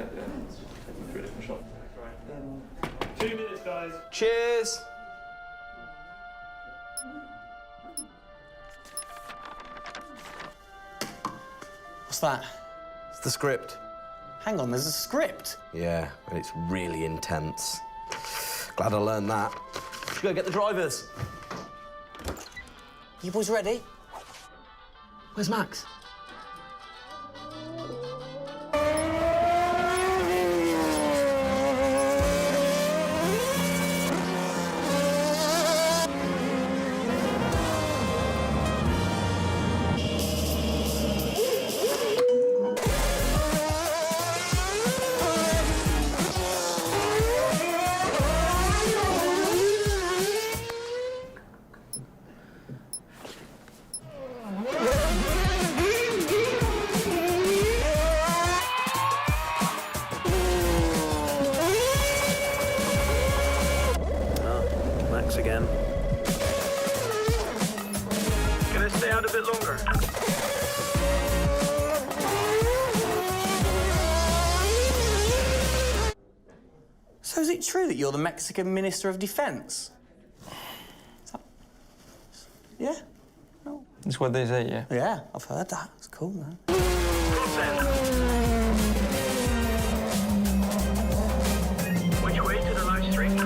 check the taking through a different shot. Right. 2 minutes, guys. Cheers. What's that? It's the script. Hang on, there's a script. Yeah, and it's really intense. Glad I learned that. Should go get the drivers. You boys ready? Where's Max? Again. Can I stay out a bit longer? So is it true that you're the Mexican Minister of Defense? Yeah? No. That's what they say, yeah. Yeah, I've heard that. It's cool, man. Which way to the live stream?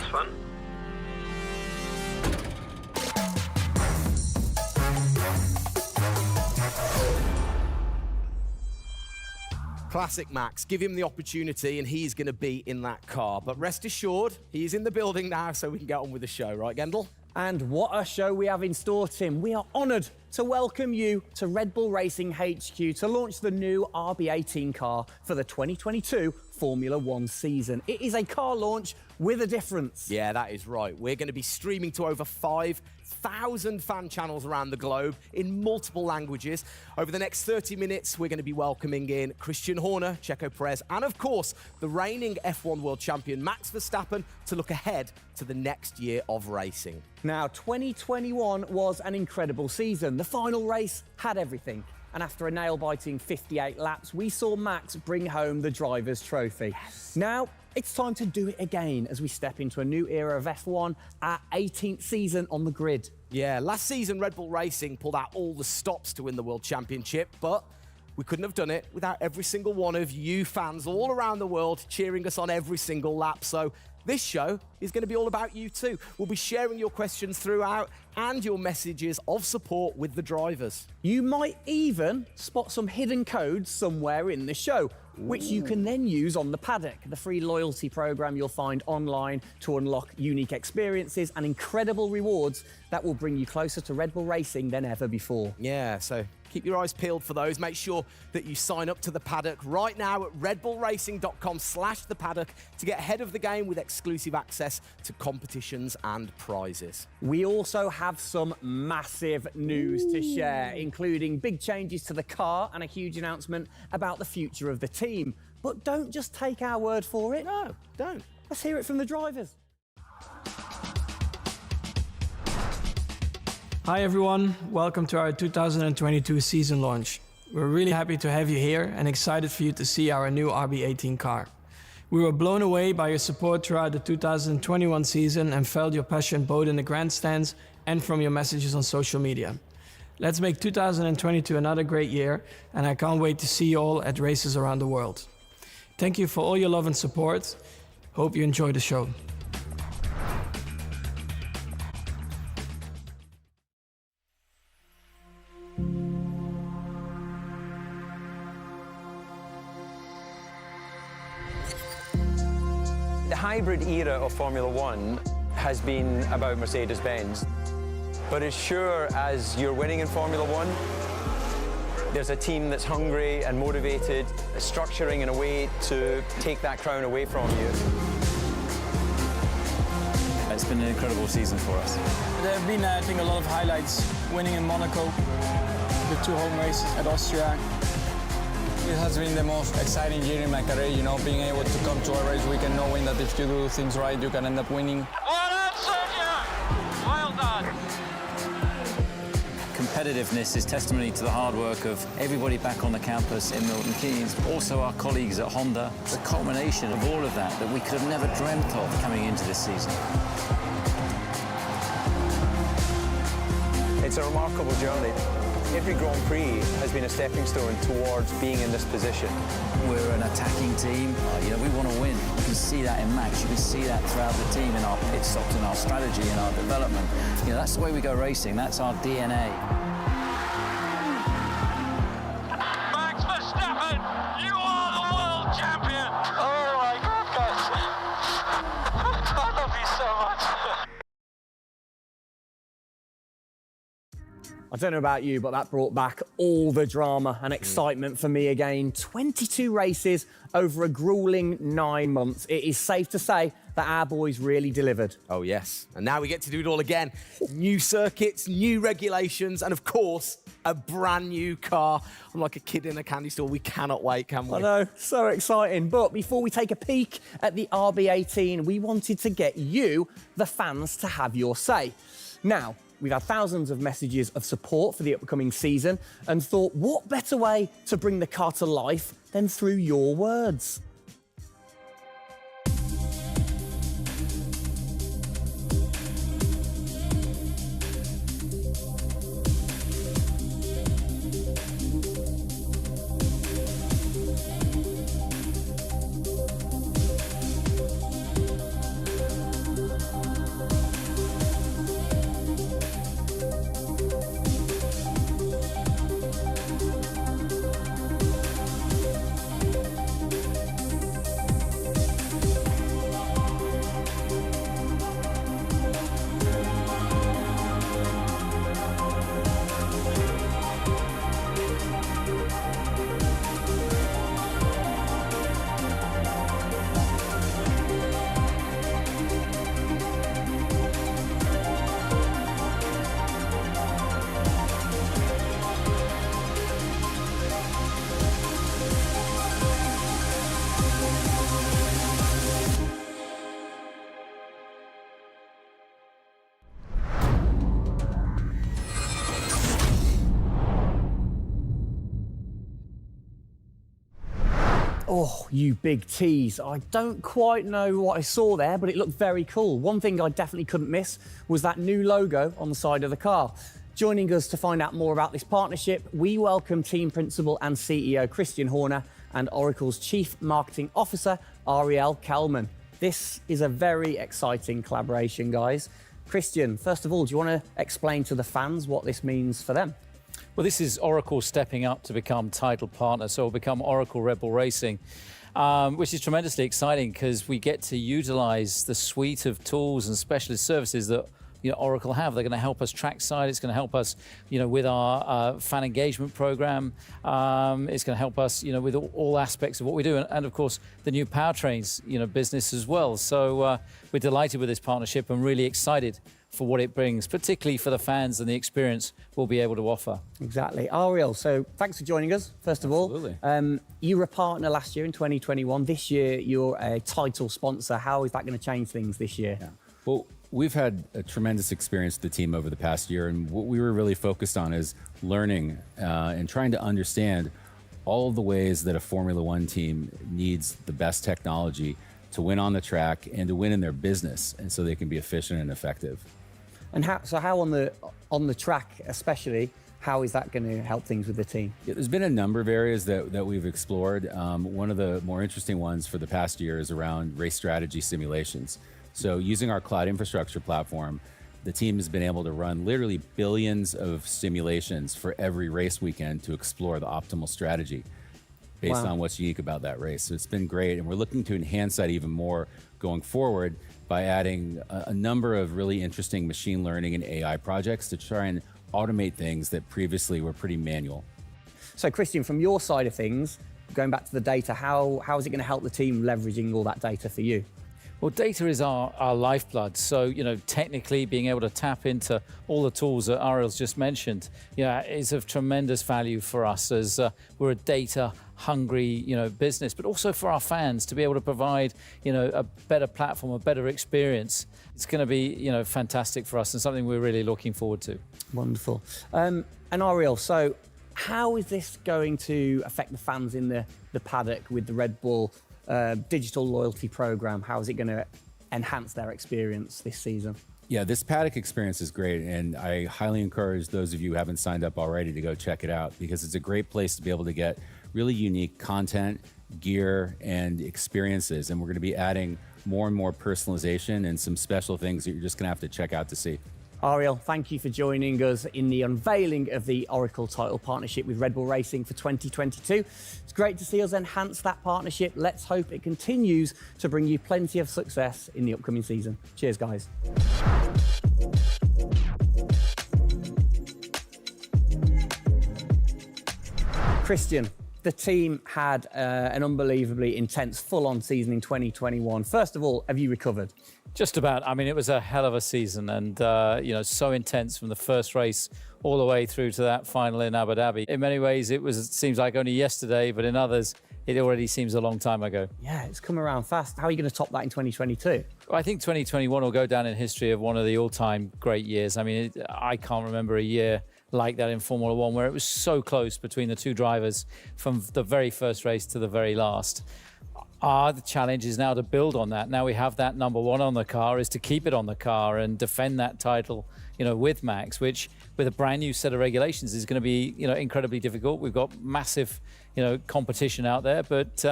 was fun. Classic Max. Give him the opportunity and he's going to be in that car. But rest assured, he's in the building now so we can get on with the show. Right, Gendel? And what a show we have in store, Tim. We are honoured to welcome you to Red Bull Racing HQ to launch the new RB18 car for the 2022 Formula One season. It is a car launch with a difference. Yeah, that is right. We're going to be streaming to over 5,000 fan channels around the globe in multiple languages. Over the next 30 minutes, we're going to be welcoming in Christian Horner, Checo Perez, and of course, the reigning F1 world champion Max Verstappen to look ahead to the next year of racing. Now, 2021 was an incredible season. The final race had everything. And after a nail-biting 58 laps, we saw Max bring home the Drivers' Trophy. Yes. Now, it's time to do it again as we step into a new era of F1, our 18th season on the grid. Yeah, last season Red Bull Racing pulled out all the stops to win the World Championship, but we couldn't have done it without every single one of you fans all around the world cheering us on every single lap. So this show is going to be all about you too. We'll be sharing your questions throughout and your messages of support with the drivers. You might even spot some hidden codes somewhere in the show, which you can then use on the paddock, the free loyalty program you'll find online to unlock unique experiences and incredible rewards that will bring you closer to Red Bull Racing than ever before. Yeah, so keep your eyes peeled for those. Make sure that you sign up to the paddock right now at redbullracing.com/thepaddock to get ahead of the game with exclusive access to competitions and prizes. We also have some massive news to share, including big changes to the car and a huge announcement about the future of the team. But don't just take our word for it. No, don't. Let's hear it from the drivers. Hi everyone, welcome to our 2022 season launch. We're really happy to have you here and excited for you to see our new RB18 car. We were blown away by your support throughout the 2021 season and felt your passion both in the grandstands and from your messages on social media. Let's make 2022 another great year, and I can't wait to see you all at races around the world. Thank you for all your love and support. Hope you enjoy the show. The hybrid era of Formula One has been about Mercedes-Benz. But as sure as you're winning in Formula One, there's a team that's hungry and motivated, structuring in a way to take that crown away from you. It's been an incredible season for us. There have been, I think, a lot of highlights. Winning in Monaco, the 2 home races at Austria. It has been the most exciting year in my career, you know, being able to come to a race weekend knowing that if you do things right, you can end up winning. Well done, Sergio! Well done. Competitiveness is testimony to the hard work of everybody back on the campus in Milton Keynes, also our colleagues at Honda. It's a culmination of all of that we could have never dreamt of coming into this season. It's a remarkable journey. Every Grand Prix has been a stepping stone towards being in this position. We're an attacking team. You know, we want to win. You can see that in Max. You can see that throughout the team in our pit stops, in our strategy, in our development. You know, that's the way we go racing. That's our DNA. Max Verstappen, you are the world champion! Oh my goodness! I love you so much! I don't know about you, but that brought back all the drama and excitement for me again. 22 races over a grueling 9 months. It is safe to say that our boys really delivered. Oh, yes. And now we get to do it all again. New circuits, new regulations, and of course, a brand new car. I'm like a kid in a candy store. We cannot wait, can we? I know, so exciting. But before we take a peek at the RB18, we wanted to get you, the fans, to have your say. Now, we've had thousands of messages of support for the upcoming season and thought, what better way to bring the car to life than through your words? Oh, you big tease. I don't quite know what I saw there, but it looked very cool. One thing I definitely couldn't miss was that new logo on the side of the car. Joining us to find out more about this partnership, we welcome Team Principal and CEO Christian Horner and Oracle's Chief Marketing Officer, Ariel Kelman. This is a very exciting collaboration, guys. Christian, first of all, do you want to explain to the fans what this means for them? Well, this is Oracle stepping up to become title partner, so it'll become Oracle Red Bull Racing, which is tremendously exciting because we get to utilize the suite of tools and specialist services that Oracle have. They're going to help us trackside. It's going to help us, with our fan engagement program. It's going to help us, with all aspects of what we do, and of course the new powertrains, business as well. So we're delighted with this partnership and really excited for what it brings, particularly for the fans and the experience we'll be able to offer. Exactly. Ariel, so thanks for joining us, first of all. Absolutely. You were a partner last year in 2021. This year, you're a title sponsor. How is that going to change things this year? Yeah. Well, we've had a tremendous experience with the team over the past year, and what we were really focused on is learning and trying to understand all of the ways that a Formula One team needs the best technology to win on the track and to win in their business, and so they can be efficient and effective. And how on the track especially, how is that going to help things with the team? Yeah, there's been a number of areas that we've explored. One of the more interesting ones for the past year is around race strategy simulations. So using our cloud infrastructure platform, the team has been able to run literally billions of simulations for every race weekend to explore the optimal strategy based on what's unique about that race. So it's been great, and we're looking to enhance that even more going forward by adding a number of really interesting machine learning and AI projects to try and automate things that previously were pretty manual. So Christian, from your side of things, going back to the data, how is it going to help the team leveraging all that data for you? Well, data is our lifeblood. So, technically being able to tap into all the tools that Ariel's just mentioned, is of tremendous value for us as we're a data-hungry, business, but also for our fans to be able to provide, a better platform, a better experience. It's going to be, fantastic for us and something we're really looking forward to. Wonderful. And Ariel, so how is this going to affect the fans in the paddock with the Red Bull digital loyalty program? How is it going to enhance their experience this season? Yeah, this paddock experience is great, and I highly encourage those of you who haven't signed up already to go check it out, because it's a great place to be able to get really unique content, gear, and experiences. And we're going to be adding more and more personalization and some special things that you're just going to have to check out to see. Ariel, thank you for joining us in the unveiling of the Oracle title partnership with Red Bull Racing for 2022. It's great to see us enhance that partnership. Let's hope it continues to bring you plenty of success in the upcoming season. Cheers, guys. Christian, the team had an unbelievably intense, full-on season in 2021. First of all, have you recovered? Just about. I mean, it was a hell of a season, and so intense from the first race all the way through to that final in Abu Dhabi. In many ways, it seems like only yesterday, but in others, it already seems a long time ago. Yeah, it's come around fast. How are you going to top that in 2022? Well, I think 2021 will go down in history of one of the all-time great years. I mean, I can't remember a year like that in Formula One where it was so close between the two drivers from the very first race to the very last. The challenge is now to build on that. Now we have that number one on the car, is to keep it on the car and defend that title, with Max, which with a brand new set of regulations is going to be, incredibly difficult. We've got massive, competition out there, but,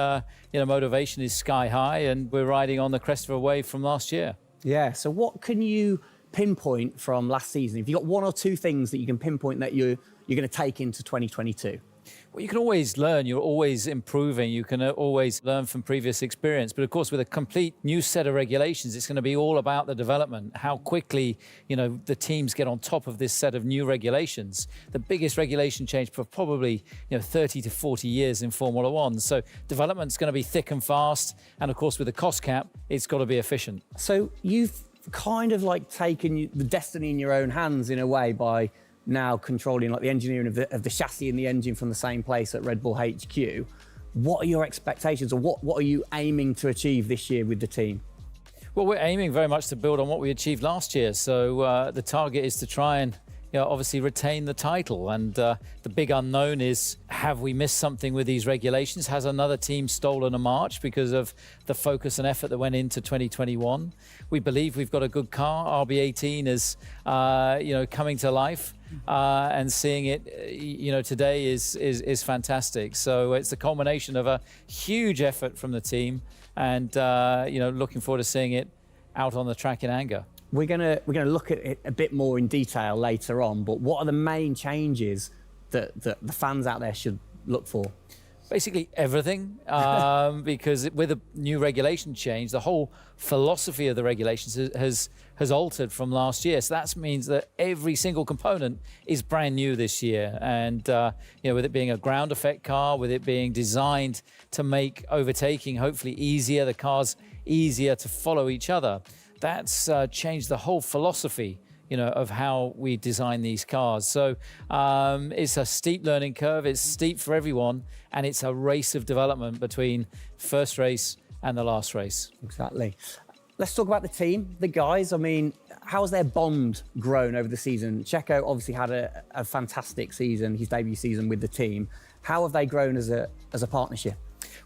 motivation is sky high, and we're riding on the crest of a wave from last year. Yeah, so what can you pinpoint from last season? If you've got one or two things that you can pinpoint that you're going to take into 2022? Well, you can always learn. You're always improving. You can always learn from previous experience. But of course, with a complete new set of regulations, it's going to be all about the development, how quickly, the teams get on top of this set of new regulations. The biggest regulation change for probably, 30 to 40 years in Formula One. So development's going to be thick and fast. And of course, with the cost cap, it's got to be efficient. So you've kind of like taken the destiny in your own hands in a way by now controlling like the engineering of the chassis and the engine from the same place at Red Bull HQ. What are your expectations, or what are you aiming to achieve this year with the team? Well, we're aiming very much to build on what we achieved last year. So the target is to try and obviously retain the title. And the big unknown is, have we missed something with these regulations? Has another team stolen a march because of the focus and effort that went into 2021? We believe we've got a good car. RB18 is, coming to life. And seeing it, today is fantastic. So it's a culmination of a huge effort from the team, and looking forward to seeing it out on the track in anger. We're gonna look at it a bit more in detail later on. But what are the main changes that the fans out there should look for? Basically everything, because with a new regulation change, the whole philosophy of the regulations has altered from last year. So that means that every single component is brand new this year. And with it being a ground effect car, with it being designed to make overtaking hopefully easier, the cars easier to follow each other, that's changed the whole philosophy of how we design these cars. So it's a steep learning curve. It's steep for everyone, and it's a race of development between first race and the last race. Exactly. Let's talk about the team, the guys. I mean, how has their bond grown over the season? Checo obviously had a fantastic season, his debut season with the team. How have they grown as a partnership?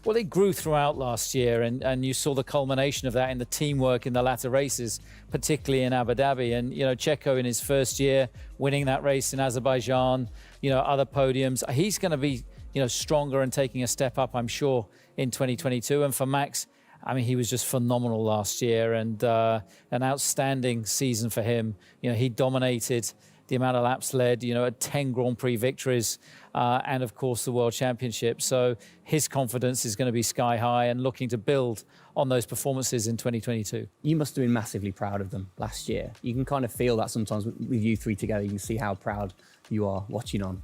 Well, they grew throughout last year, and you saw the culmination of that in the teamwork in the latter races, particularly in Abu Dhabi. And, Checo in his first year, winning that race in Azerbaijan, other podiums. He's going to be, stronger and taking a step up, I'm sure, in 2022. And for Max, I mean, he was just phenomenal last year, and an outstanding season for him. He dominated the amount of laps led, 10 Grand Prix victories, and of course the World Championship. So his confidence is going to be sky high and looking to build on those performances in 2022. You must have been massively proud of them last year. You can kind of feel that sometimes with you three together. You can see how proud you are watching on.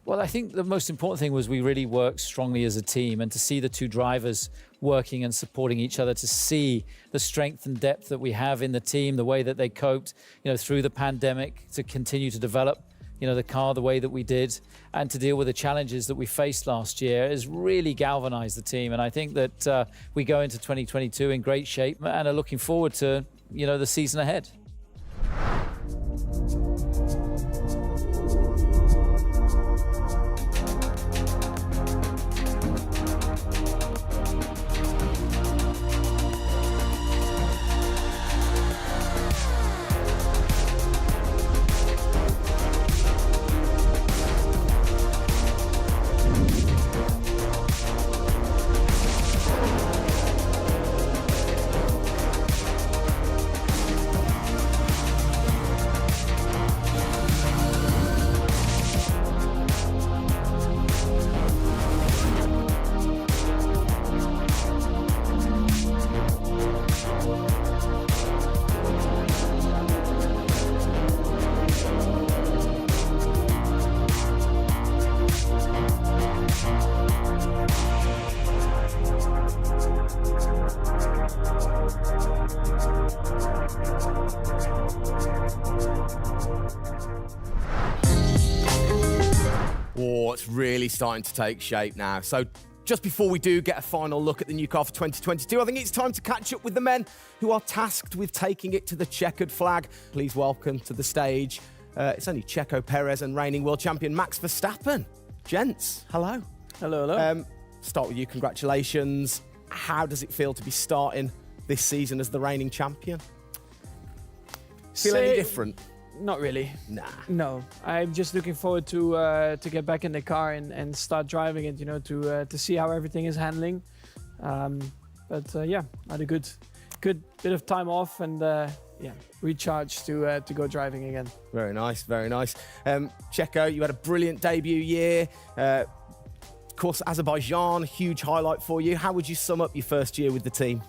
Well, I think the most important thing was we really worked strongly as a team, and to see the two drivers working and supporting each other, to see the strength and depth that we have in the team, the way that they coped, through the pandemic, to continue to develop, the car the way that we did, and to deal with the challenges that we faced last year has really galvanized the team. And I think that we go into 2022 in great shape and are looking forward to, the season ahead. It's really starting to take shape now. So just before we do get a final look at the new car for 2022, I think it's time to catch up with the men who are tasked with taking it to the checkered flag. Please welcome to the stage, it's only Checo Perez and reigning world champion Max Verstappen. Gents, hello. Hello, hello. Start with you, congratulations. How does it feel to be starting this season as the reigning champion? Feel any different? Not really. Nah. No, I'm just looking forward to get back in the car and start driving it. To see how everything is handling. Yeah, I had a good bit of time off and recharge to go driving again. Very nice, very nice. Checo, you had a brilliant debut year. Of course, Azerbaijan, huge highlight for you. How would you sum up your first year with the team?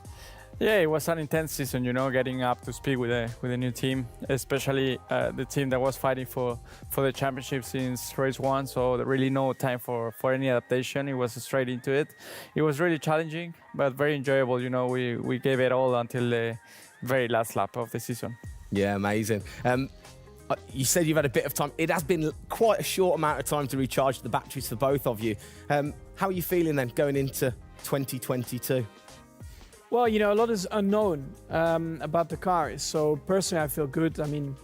Yeah, it was an intense season, getting up to speed with a new team, especially the team that was fighting for the championship since race one. So there really no time for any adaptation. It was straight into it. It was really challenging, but very enjoyable. We gave it all until the very last lap of the season. Yeah, amazing. You said you've had a bit of time. It has been quite a short amount of time to recharge the batteries for both of you. How are you feeling then going into 2022? Well, a lot is unknown about the car. So personally, I feel good. I mean,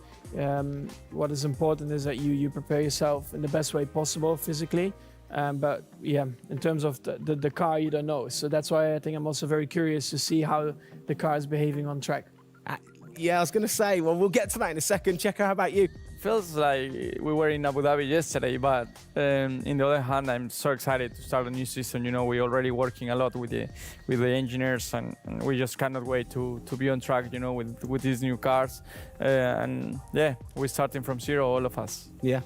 what is important is that you prepare yourself in the best way possible physically. But yeah, in terms of the car, you don't know. So that's why I think I'm also very curious to see how the car is behaving on track. Yeah, I was going to say, well, we'll get to that in a second. Checo, how about you? Feels like we were in Abu Dhabi yesterday, but in the other hand, I'm so excited to start a new season. You know, we're already working a lot with the engineers, and we just cannot wait to be on track. You know, with these new cars, and yeah, we're starting from zero, all of us. Yeah.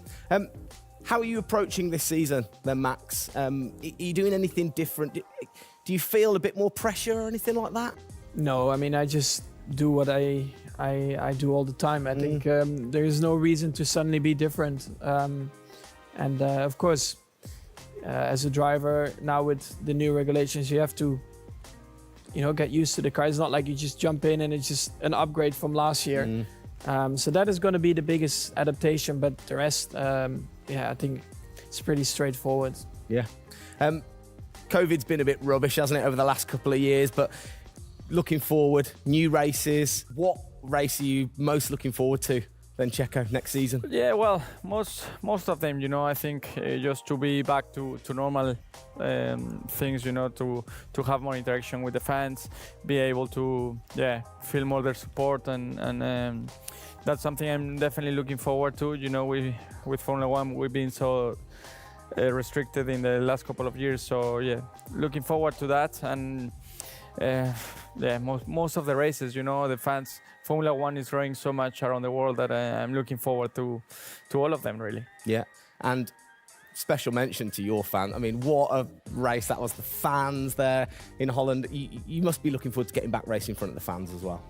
How are you approaching this season, then, Max? Are you doing anything different? Do you feel a bit more pressure or anything like that? No, I mean, I just do what I do all the time. I think there is no reason to suddenly be different. And of course, as a driver, now with the new regulations, you have to, get used to the car. It's not like you just jump in and it's just an upgrade from last year. So that is going to be the biggest adaptation. But the rest, I think it's pretty straightforward. Yeah. COVID's been a bit rubbish, hasn't it, over the last couple of years? But looking forward, new races. What race are you most looking forward to then, Checo, next season? Yeah, well, most of them, I think just to be back to normal things, to have more interaction with the fans, be able to, feel more their support, and that's something I'm definitely looking forward to. With Formula One, we've been so restricted in the last couple of years, so yeah, looking forward to that. And most of the races, the fans, Formula One is growing so much around the world that I'm looking forward to all of them, really. Yeah, and special mention to your fan. I mean, what a race that was. The fans there in Holland. You must be looking forward to getting back racing in front of the fans as well.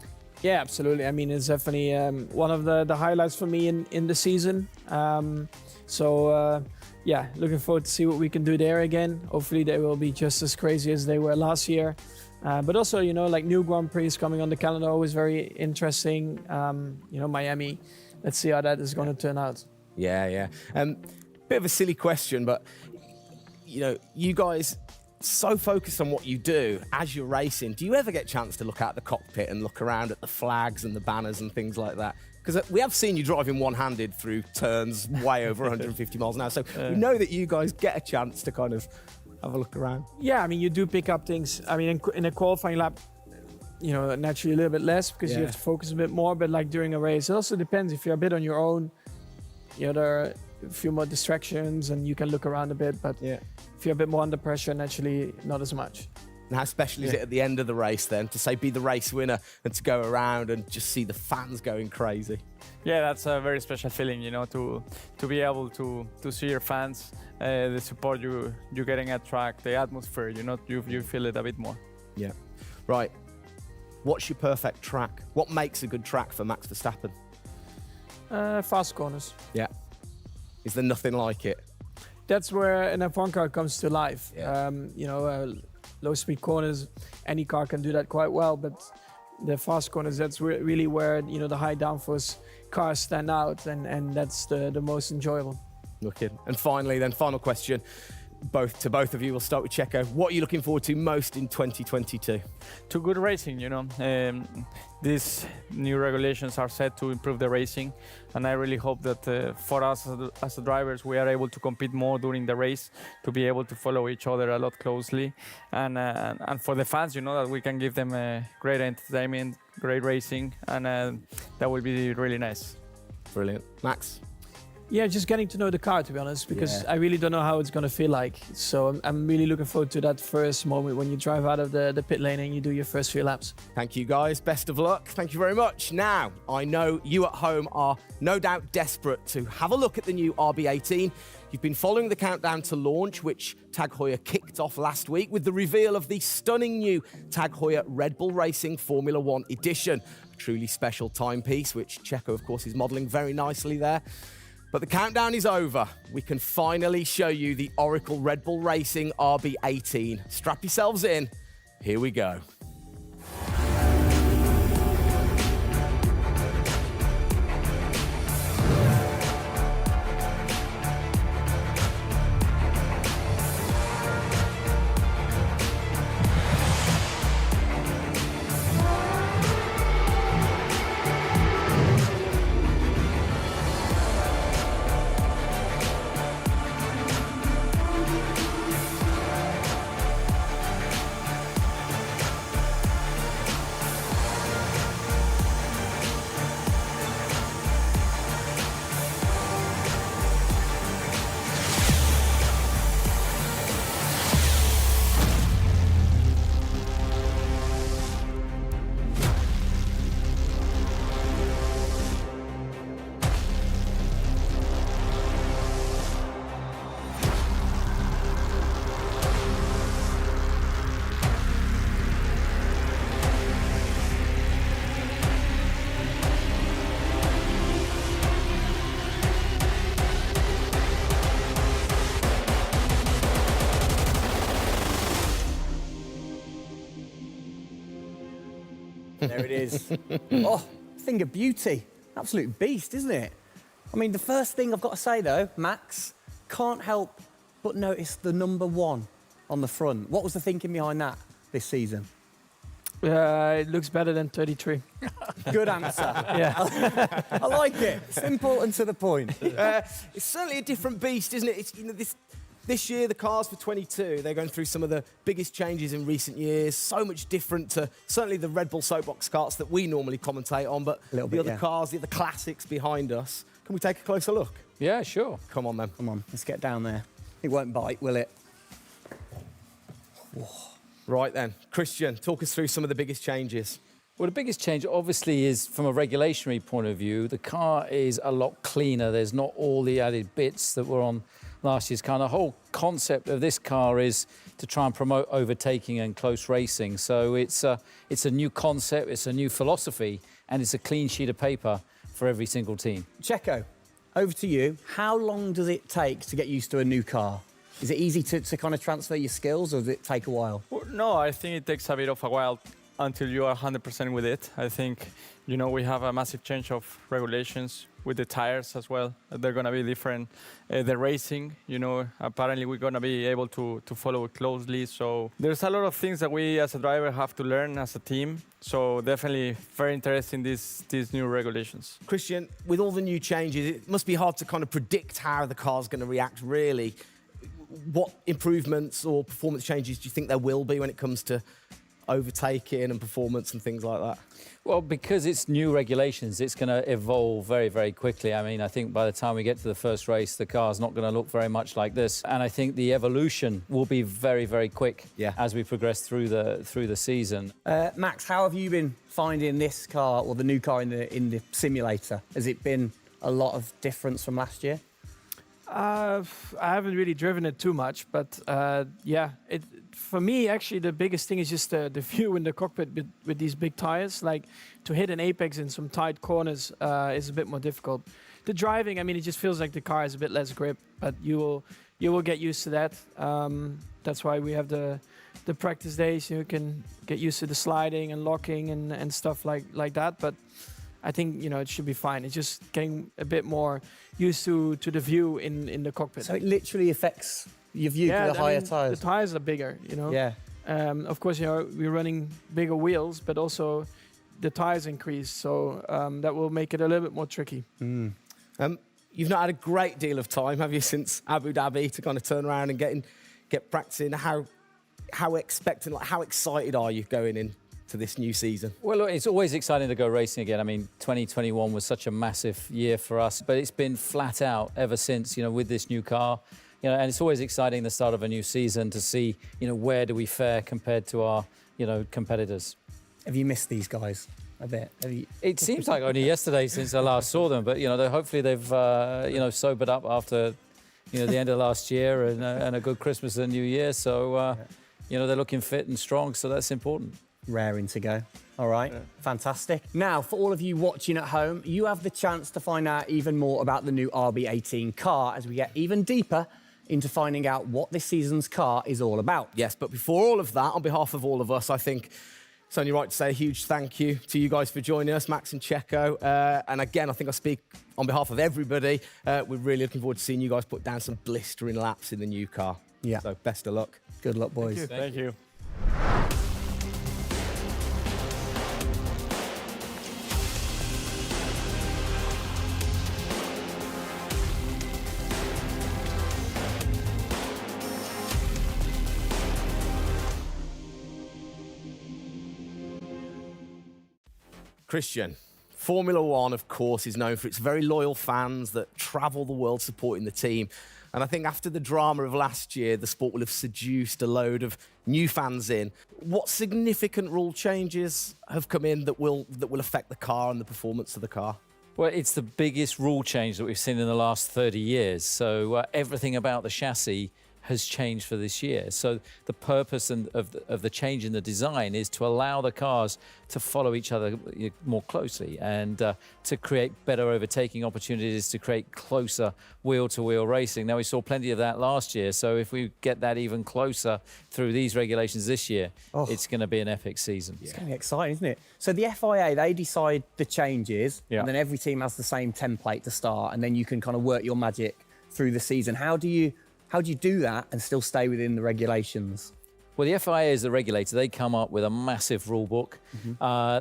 Yeah, absolutely. I mean, it's definitely one of the highlights for me in the season. Looking forward to see what we can do there again. Hopefully they will be just as crazy as they were last year. But also, like new Grand Prix coming on the calendar, always very interesting. Miami, let's see how that is going to turn out. Yeah. Bit of a silly question, but, you guys so focused on what you do as you're racing. Do you ever get a chance to look out the cockpit and look around at the flags and the banners and things like that? Because we have seen you driving one-handed through turns way over 150 miles an hour. So we know that you guys get a chance to kind of have a look around. Yeah, I mean, you do pick up things. I mean, in a qualifying lap, naturally a little bit less because you have to focus a bit more. But like during a race, it also depends. If you're a bit on your own, there are a few more distractions and you can look around a bit. But if you're a bit more under pressure, naturally not as much. And how special is it at the end of the race then to say be the race winner and to go around and just see the fans going crazy? Yeah, that's a very special feeling, to be able to see your fans, the support you're getting at track, the atmosphere, you feel it a bit more. Yeah. Right. What's your perfect track? What makes a good track for Max Verstappen? Fast corners. Yeah. Is there nothing like it? That's where an F1 car comes to life. Yeah. Low-speed corners, any car can do that quite well, but the fast corners, that's really where, the high downforce cars stand out, and that's the most enjoyable. Looking. And finally, then, final question, to both of you. We'll start with Checo. What are you looking forward to most in 2022? To good racing, these new regulations are set to improve the racing, and I really hope that for us as drivers, we are able to compete more during the race, to be able to follow each other a lot closely, and for the fans, that we can give them great entertainment, great racing, and that will be really nice. Brilliant. Max? Yeah, just getting to know the car, to be honest, because I really don't know how it's going to feel like. So I'm really looking forward to that first moment when you drive out of the pit lane and you do your first few laps. Thank you, guys. Best of luck. Thank you very much. Now, I know you at home are no doubt desperate to have a look at the new RB18. You've been following the countdown to launch, which Tag Heuer kicked off last week with the reveal of the stunning new Tag Heuer Red Bull Racing Formula One edition. A truly special timepiece, which Checo, of course, is modelling very nicely there. But the countdown is over. We can finally show you the Oracle Red Bull Racing RB18. Strap yourselves in. Here we go. There it is. Oh, thing of beauty. Absolute beast, isn't it? I mean, the first thing I've got to say, though, Max, can't help but notice the number 1 on the front. What was the thinking behind that this season? It looks better than 33. Good answer. Yeah. I like it. Simple and to the point. It's certainly a different beast, isn't it? It's, you know, this year, the cars for 22, they're going through some of the biggest changes in recent years. So much different to certainly the Red Bull Soapbox karts that we normally commentate on, but A little the bit, other yeah. cars, the other classics behind us. Can we take a closer look? Yeah, sure. Come on, then. Come on, let's get down there. It won't bite, will it? Right then, Christian, talk us through some of the biggest changes. Well, the biggest change, obviously, is from a regulatory point of view. The car is a lot cleaner. There's not all the added bits that were on last year's car. The whole concept of this car is to try and promote overtaking and close racing. So it's a new concept, it's a new philosophy, and it's a clean sheet of paper for every single team. Checo, over to you. How long does it take to get used to a new car? Is it easy to kind of transfer your skills, or does it take a while? Well, no, I think it takes a bit of a while until you are 100% with it. I think, you know, we have a massive change of regulations with the tires as well. They're going to be different. The racing, you know, apparently we're going to be able to follow it closely. So there's a lot of things that we as a driver have to learn as a team. So definitely very interesting, these new regulations. Christian, with all the new changes, it must be hard to kind of predict how the car's going to react, really. What improvements or performance changes do you think there will be when it comes to overtaking and performance and things like that? Well, because it's new regulations, it's going to evolve very, very quickly. I mean, I think by the time we get to the first race, the car's not going to look very much like this. And I think the evolution will be very, very quick as we progress through the season. Max, how have you been finding this car, or the new car in the simulator? Has it been a lot of difference from last year? I haven't really driven it too much, but yeah, for me, actually, the biggest thing is just the view in the cockpit with these big tires. Like, to hit an apex in some tight corners is a bit more difficult. The driving, I mean, it just feels like the car has a bit less grip, but you will get used to that. That's why we have the practice days. You can get used to the sliding and locking and stuff like that. But I think, you know, it should be fine. It's just getting a bit more used to the view in the cockpit. So it literally affects your view to the higher tyres? The tyres are bigger, you know. Yeah. Of course, you know, we're running bigger wheels, but also the tyres increase. So that will make it a little bit more tricky. You've not had a great deal of time, have you, since Abu Dhabi to kind of turn around and get practicing? How expectant, like, how excited are you going in to this new season? Well, look, it's always exciting to go racing again. I mean, 2021 was such a massive year for us, but it's been flat out ever since, you know, with this new car. You know, and it's always exciting the start of a new season to see, you know, where do we fare compared to our, you know, competitors. Have you missed these guys a bit? It seems like only yesterday since I last saw them, but, you know, hopefully they've, you know, sobered up after, you know, the end of last year and a good Christmas and New Year. So, you know, they're looking fit and strong, so that's important. Raring to go. All right, fantastic. Now, for all of you watching at home, you have the chance to find out even more about the new RB18 car as we get even deeper into finding out what this season's car is all about. Yes, but before all of that, on behalf of all of us, I think it's only right to say a huge thank you to you guys for joining us, Max and Checo. And again, I think I speak on behalf of everybody. We're really looking forward to seeing you guys put down some blistering laps in the new car. Yeah. So best of luck. Good luck, boys. Thank you. Christian, Formula One, of course, is known for its very loyal fans that travel the world supporting the team. And I think after the drama of last year, the sport will have seduced a load of new fans in. What significant rule changes have come in that will affect the car and the performance of the car? Well, it's the biggest rule change that we've seen in the last 30 years. So everything about the chassis has changed for this year. So the purpose of the change in the design is to allow the cars to follow each other more closely and to create better overtaking opportunities, to create closer wheel-to-wheel racing. Now, we saw plenty of that last year, so if we get that even closer through these regulations this year, it's going to be an epic season. It's going to be exciting, isn't it? So the FIA, they decide the changes, Yeah. and then every team has the same template to start, and then you can kind of work your magic through the season. How do you do that and still stay within the regulations? Well, the FIA is the regulator. They come up with a massive rule book.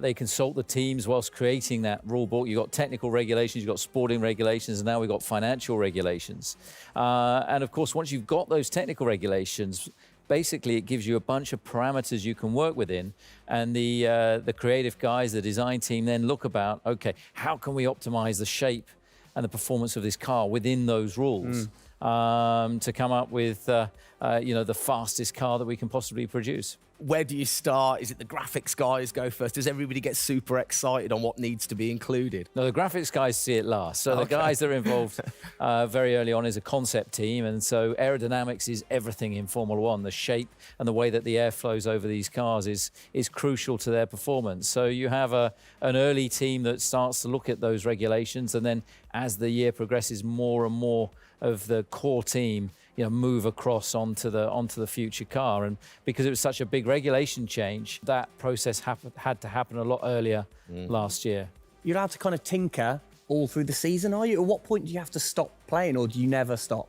They consult the teams whilst creating that rule book. You've got technical regulations, you've got sporting regulations, and now we've got financial regulations. And of course, once you've got those technical regulations, basically it gives you a bunch of parameters you can work within. And the creative guys, the design team then look about, okay, how can we optimize the shape and the performance of this car within those rules? To come up with, the fastest car that we can possibly produce. Where do you start? Is it the graphics guys go first? Does everybody get super excited on what needs to be included? No, the graphics guys see it last. So the guys that are involved very early on is a concept team. And so aerodynamics is everything in Formula One. The shape and the way that the air flows over these cars is crucial to their performance. So you have an early team that starts to look at those regulations. And then as the year progresses, more and more of the core team move across onto the future car. And because it was such a big regulation change, that process had to happen a lot earlier last year. You're allowed to kind of tinker all through the season, are you? At what point do you have to stop playing, or do you never stop?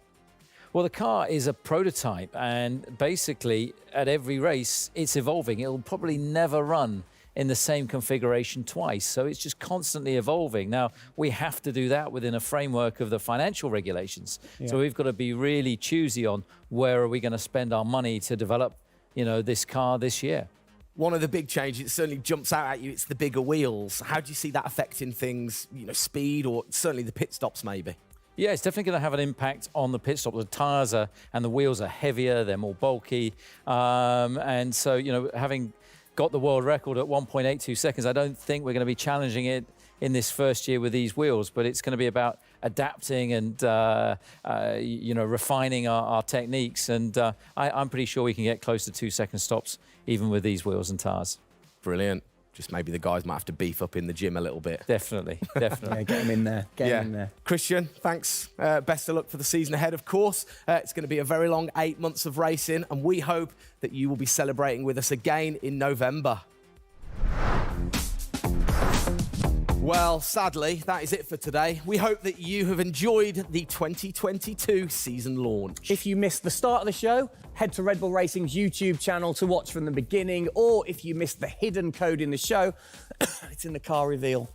Well, the car is a prototype, and basically at every race it's evolving. It'll probably never run in the same configuration twice. So it's just constantly evolving. Now, we have to do that within a framework of the financial regulations. Yeah. So we've got to be really choosy on where are we going to spend our money to develop, this car this year. One of the big changes, it certainly jumps out at you, it's the bigger wheels. How do you see that affecting things, speed or certainly the pit stops maybe? Yeah, it's definitely going to have an impact on the pit stop. The tyres and the wheels are heavier, they're more bulky. And so, having got the world record at 1.82 seconds. I don't think we're going to be challenging it in this first year with these wheels, but it's going to be about adapting and, refining our techniques. And I'm pretty sure we can get close to 2-second stops even with these wheels and tyres. Brilliant. Just maybe the guys might have to beef up in the gym a little bit. Definitely. Yeah, get them in there. Get them in there. Christian, thanks. Best of luck for the season ahead, of course. It's going to be a very long 8 months of racing, and we hope that you will be celebrating with us again in November. Well, sadly, that is it for today. We hope that you have enjoyed the 2022 season launch. If you missed the start of the show, head to Red Bull Racing's YouTube channel to watch from the beginning, or if you missed the hidden code in the show, it's in the car reveal.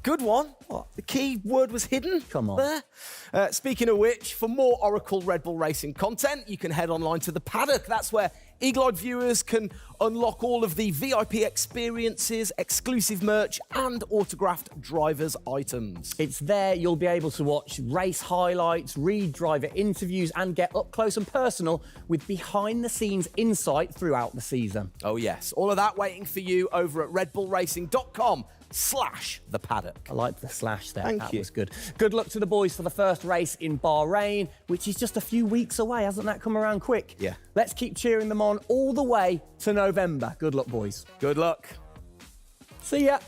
Good one. What? The key word was hidden? Come on. There. Speaking of which, for more Oracle Red Bull Racing content, you can head online to the paddock. That's where Eagle-eyed viewers can unlock all of the VIP experiences, exclusive merch, and autographed drivers' items. It's there you'll be able to watch race highlights, read driver interviews, and get up close and personal with behind-the-scenes insight throughout the season. Oh, yes. All of that waiting for you over at redbullracing.com/the paddock. I like the slash there. Thank that you. was good. Good luck to the boys for the first race in Bahrain, which is just a few weeks away. Hasn't that come around quick? Yeah. Let's keep cheering them on all the way to November. Good luck, boys. Good luck. See ya.